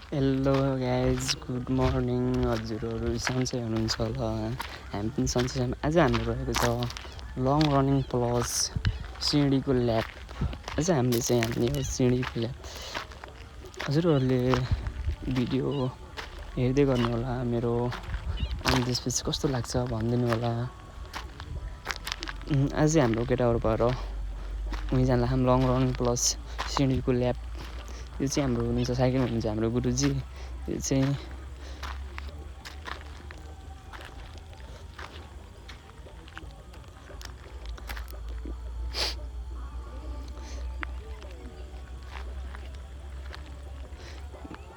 Hello guys good morning हजुरहरू सन्चै हुनुहुन्छ होला हामी पनि सन्चै छौँ। आज हाम्रो रहेको छ लङ रनिङ प्लस सिँढीको ल्याब। आज हामीले चाहिँ हान्ने सिँढीको ल्याब। हजुरहरूले भिडियो हेर्दै गर्नु होला मेरो, अनि त्यसपछि कस्तो लाग्छ भनिदिनु होला। आज हाम्रो केटाहरू भएर उहीँ जानला हामी लङ रनिङ प्लस सिँढीको ल्याब। यो चाहिँ हाम्रो हुनुहुन्छ साइकल हुनुहुन्छ हाम्रो गुरुजी। यो चाहिँ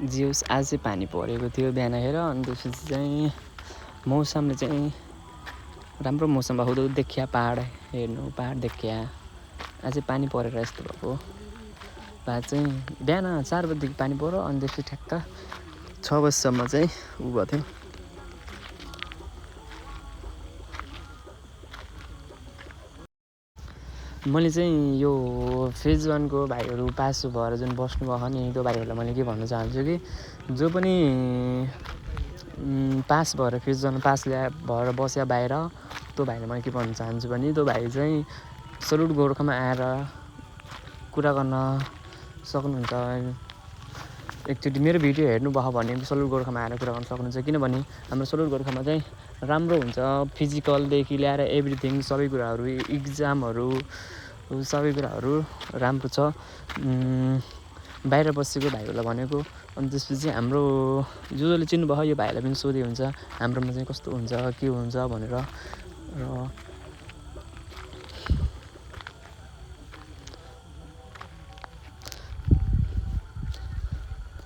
जिउस आज चाहिँ पानी परेको थियो बिहानखेर, अनि त्यसपछि चाहिँ मौसमले चाहिँ राम्रो मौसम भएको देखिया पहाड हेर्नु, पहाड देखिया। आज पानी परेर यस्तो भएको बाद चाहिँ बिहान 4 बजीदेखि पानी पऱ्यो, अनि त्यसपछि ठ्याक्क 6 बजीसम्म चाहिँ उ भएको थियो। मैले चाहिँ यो फेज 1 को भाइहरू पास भएर जुन बस्नुभएको नि त्यो भाइहरूलाई मैले के भन्न चाहन्छु कि जो पनि पास भएर फेज 1 पास भएर बस्या बाहिर त्यो भाइलाई मैले के भन्न चाहन्छु भने त्यो भाइ चाहिँ सल्युट गोर्खामा आएर कुरा गर्न सक्नुहुन्छ। एकचोटि मेरो भिडियो हेर्नुभयो भने सल्युट गोर्खामा आएर कुरा गर्न सक्नुहुन्छ, किनभने हाम्रो सल्युट गोर्खामा चाहिँ राम्रो हुन्छ। फिजिकलदेखि ल्याएर एभ्रिथिङ सबै कुराहरू, इक्जामहरू सबै कुराहरू राम्रो छ बाहिर बसेको भाइहरूलाई भनेको। अनि त्यसपछि हाम्रो जसले चिन्नुभयो यो भाइलाई पनि सोधे हुन्छ हाम्रोमा चाहिँ कस्तो हुन्छ के हुन्छ भनेर। र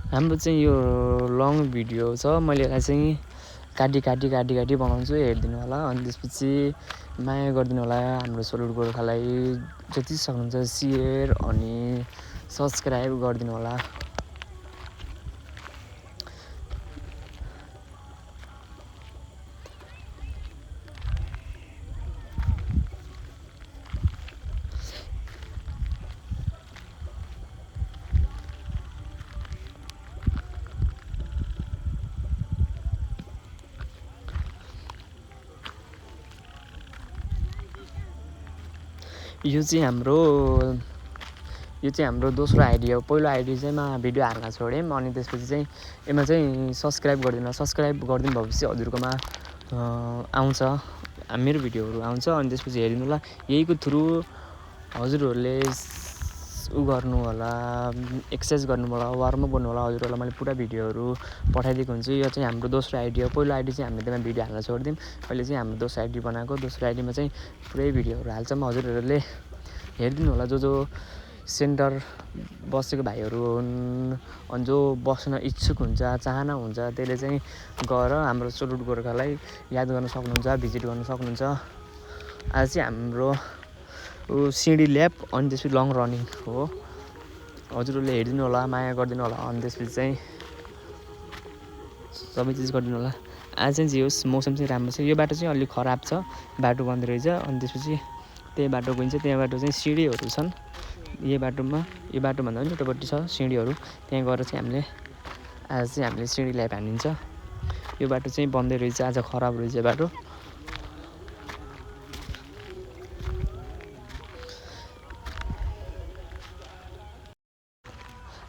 हाम्रो चाहिँ यो लङ भिडियो छ, मैले यसलाई चाहिँ काटी बनाउँछु, हेरिदिनु होला। अनि त्यसपछि माया गरिदिनु होला हाम्रो सल्युट गोर्खालाई। जति सक्नुहुन्छ सेयर अनि सब्सक्राइब गरिदिनु होला। यो चाहिँ हाम्रो दोस्रो आइडी हो। पहिलो आइडी चाहिँ भिडियो हाल्न छोडेँ, अनि त्यसपछि चाहिँ यसमा चाहिँ सब्सक्राइब गरिदिनु भएपछि हजुरकोमा आउँछ, मेरो भिडियोहरू आउँछ। अनि त्यसपछि हेरिदिनु होला। यहीको थ्रु हजुरहरूले उ गर्नु होला, एक्सर्साइज गर्नु होला, वार्मअप गर्नु होला। हजुरहरूलाई मैले पुरा भिडियोहरू पठाइदिएको हुन्छु। यो चाहिँ हाम्रो दोस्रो आइडी हो। पहिलो आइडी चाहिँ हामीले त्यसमा भिडियो हाल्न छोडिदिउँ। अहिले चाहिँ हाम्रो दोस्रो आइडी बनाएको। दोस्रो आइडीमा चाहिँ पुरै भिडियोहरू हाल्छौँ। हजुरहरूले हेरिदिनु होला। जो सेन्टर बसेको भाइहरू हुन्, अनि जो बस्न इच्छुक हुन्छ, चाहना हुन्छ, त्यसले चाहिँ गएर हाम्रो सल्युट गोर्खालाई याद गर्न सक्नुहुन्छ, भिजिट गर्न सक्नुहुन्छ। आज चाहिँ हाम्रो सिँढी ल्याब, अनि त्यसपछि लङ रनिङ हो। हजुरहरूले हेरिदिनु होला, माया गरिदिनु होला, अनि त्यसपछि चाहिँ सबै चिज गरिदिनु होला। आज चाहिँ जे होस् मौसम चाहिँ राम्रो छ। यो बाटो चाहिँ अलिक खराब छ, बाटो बन्द रहेछ। अनि त्यसपछि त्यही बाटो गइन्छ, त्यहाँ बाटो चाहिँ सिँढीहरू छन्। यो बाटोभन्दा पनि एउटापट्टि छ सिँढीहरू, त्यहाँ गएर चाहिँ आज चाहिँ हामीले सिँढी ल्याब हानिन्छ। यो बाटो चाहिँ बन्दै रहेछ, आज खराब रहेछ बाटो।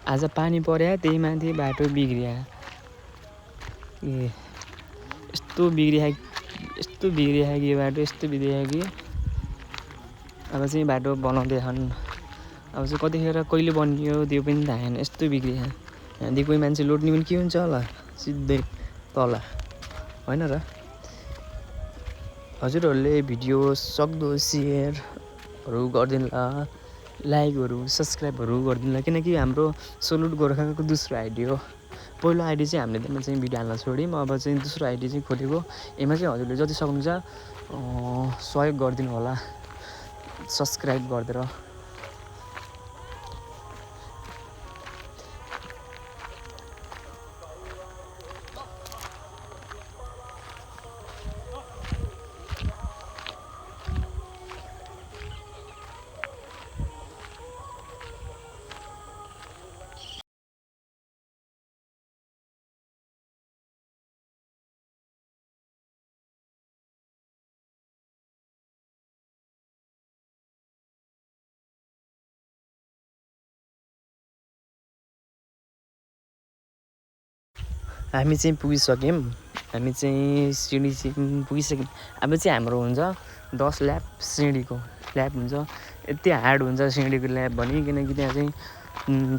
आज पानी पर्या, त्यही माथि बाटो बिग्रिया। यस्तो बिग्रिया कि यो बाटो यस्तो बिग्रिया कि अब चाहिँ बाटो बनाउँदैछन्। अब चाहिँ कतिखेर कहिले बनियो त्यो पनि थाहा छैन, यस्तो बिग्रिया। यहाँदेखि कोही मान्छे लोड्ने पनि के हुन्छ होला, सिधै तल होइन र। हजुरहरूले भिडियो सक्दो सेयरहरू गरिदिनु होला, लाइकहरू सब्सक्राइबहरू गरिदिनु होला, किनकि हाम्रो सल्युट गोर्खाको दोस्रो आइडी हो। पहिलो आइडी चाहिँ हामीले त्यसमा चाहिँ भिडियो हाल्न छोड्यौँ, अब चाहिँ दोस्रो आइडी चाहिँ खोलेको। यसमा चाहिँ हजुरले जति सक्नुहुन्छ सहयोग गरिदिनु होला सब्सक्राइब गरिदिएर। हामी चाहिँ पुगिसक्यौँ हामी चाहिँ सिँढीसिम पुगिसक्यौँ अब चाहिँ हाम्रो हुन्छ 10 ल्याप सिँढीको ल्याप हुन्छ यति हार्ड हुन्छ सिँढीको ल्याप भने किनकि त्यहाँ चाहिँ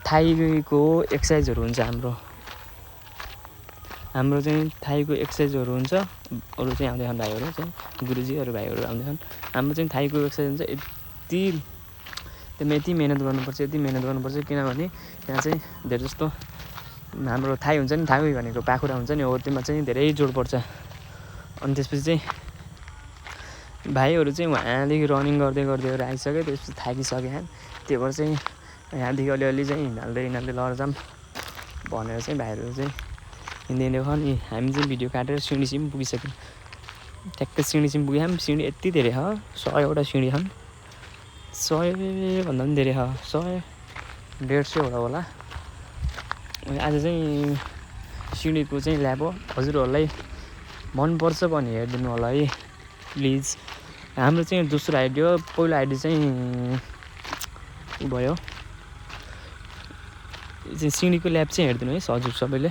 थाईको एक्सर्साइजहरू हुन्छ हाम्रो चाहिँ थाईको एक्सर्साइजहरू हुन्छ अरू चाहिँ आउँदैछन् भाइहरू चाहिँ गुरुजीहरू भाइहरू आउँदैछन् हाम्रो चाहिँ थाईको एक्सर्साइज हुन्छ यति मिहिनेत गर्नुपर्छ किनभने त्यहाँ चाहिँ धेरै जस्तो हाम्रो थाई हुन्छ नि थाई भनेको पाखुरा हुन्छ नि हो त्यसमा चाहिँ धेरै जोड पर्छ अनि त्यसपछि चाहिँ भाइहरू चाहिँ वहाँदेखि रनिङ गर्दै आइसक्यो त्यसपछि थाकिसक्यो त्यही भएर चाहिँ यहाँदेखि अलिअलि चाहिँ हिँड्दै लर जाऊँ भनेर चाहिँ भाइहरू चाहिँ हिँड्दै अनि हामी चाहिँ भिडियो काटेर सिँढीसिम पुगिसक्यौँ ठ्याक्कै सिँढीसिम पुग्यौँ सिँढी यति धेरै 100वटा सिँढी छन् 100भन्दा पनि धेरै 100-150वटा होला आज चाहिँ सिँढीको चाहिँ ल्याब हो हजुरहरूलाई मनपर्छ भने हेरिदिनु होला है प्लिज हाम्रो चाहिँ दोस्रो आइडी हो पहिलो आइडी चाहिँ भयो सिँढीको ल्याब चाहिँ हेरिदिनु है हजुर सबैले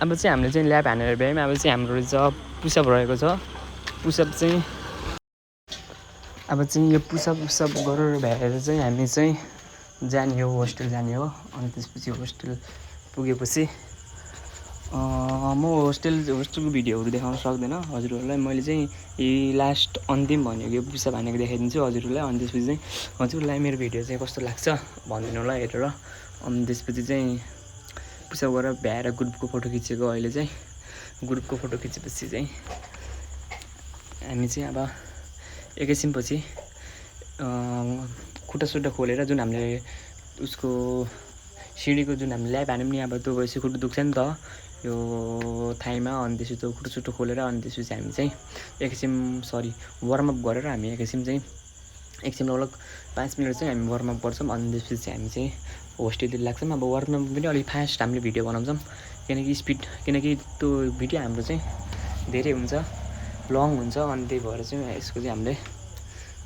अब चाहिँ हामीले चाहिँ ल्याब हानेर भ्यायौँ। अब चाहिँ हाम्रो रहेछ पुसअप रहेको छ। पुसअप चाहिँ अब चाहिँ यो पुसअप गरेर भ्याएर चाहिँ हामी चाहिँ जाने हो, होस्टेल जाने हो। अनि त्यसपछि होस्टेल पुगेपछि म होस्टेलको भिडियोहरू देखाउन सक्दिनँ हजुरहरूलाई। मैले चाहिँ यी लास्ट अन्तिम भनेको यो पुसअप हानेको देखाइदिन्छु हजुरहरूलाई। अनि त्यसपछि चाहिँ हजुरलाई मेरो भिडियो चाहिँ कस्तो लाग्छ भनिदिनु होला हेरेर। अनि त्यसपछि चाहिँ पुसअप गरेर भ्याएर ग्रुपको फोटो खिचेको। अहिले चाहिँ ग्रुपको फोटो खिचेपछि चाहिँ हामी चाहिँ अब एकैछिनपछि खुट्टा खोलेर जुन हामीले उसको सिँढीको जुन हामीले ल्याब हान्यौँ नि, अब त्यो भएपछि खुट्टा दुख्छ नि त यो थाइमा। अनि त्यसपछि त्यो खुट्टा खोलेर अनि त्यसपछि हामी चाहिँ एकछिन वार्मअप गरेर हामी एकछिन लगभग 5 मिनट चाहिँ हामी वार्मअप गर्छौँ। अनि त्यसपछि चाहिँ हामी चाहिँ होस्टेलतिर लाग्छौँ। अब वार्मअप पनि अलिक फास्ट हामीले भिडियो बनाउँछौँ किनकि त्यो भिडियो हाम्रो चाहिँ धेरै हुन्छ, लङ हुन्छ। अनि त्यही भएर चाहिँ यसको चाहिँ हामीले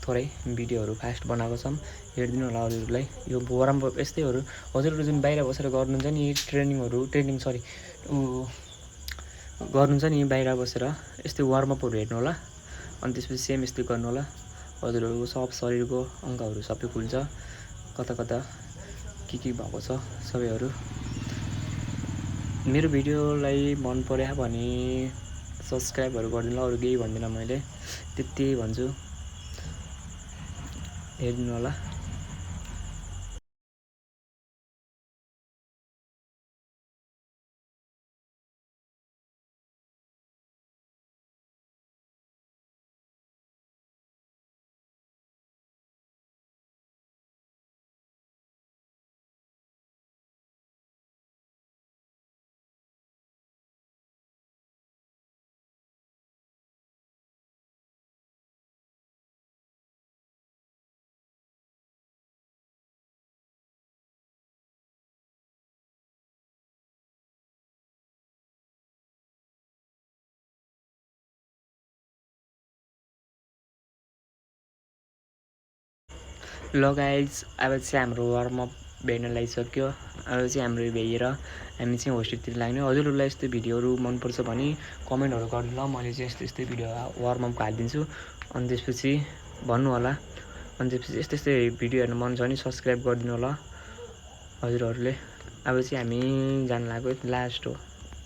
थोरै भिडियोहरू फास्ट बनाएको छौँ, हेरिदिनु होला हजुरहरूलाई। यो वार्मअप यस्तैहरू हजुरहरू जुन बाहिर बसेर गर्नुहुन्छ नि गर्नुहुन्छ नि बाहिर बसेर, यस्तै वार्मअपहरू हेर्नु होला। अनि त्यसपछि सेम यस्तै गर्नु होला। हजुरहरूको सब शरीरको अङ्गहरू सबै खुल्छ, कता के भएको छ सबैहरू। मेरो भिडियोलाई मन पर्यो भने सब्सक्राइबहरू गरिदिनु होला। अरू केही भन्दिनँ मैले, त्यति भन्छु, हेरिदिनु होला। ल गाइज, अब चाहिँ हाम्रो वार्मअप भ्याउन लागिसक्यो। अब चाहिँ हाम्रो भ्याएर हामी चाहिँ होस्टेलतिर लाग्ने। हजुरहरूलाई यस्तो भिडियोहरू मनपर्छ भने कमेन्टहरू गरिदिनु ल। मैले चाहिँ यस्तै भिडियो वार्मअपको हालिदिन्छु। अनि त्यसपछि भन्नु होला। अनि त्यसपछि यस्तै भिडियो हेर्नु मन छ भने सब्सक्राइब गरिदिनु होला हजुरहरूले। अब चाहिँ हामी जान लाग्यो, लास्ट हो।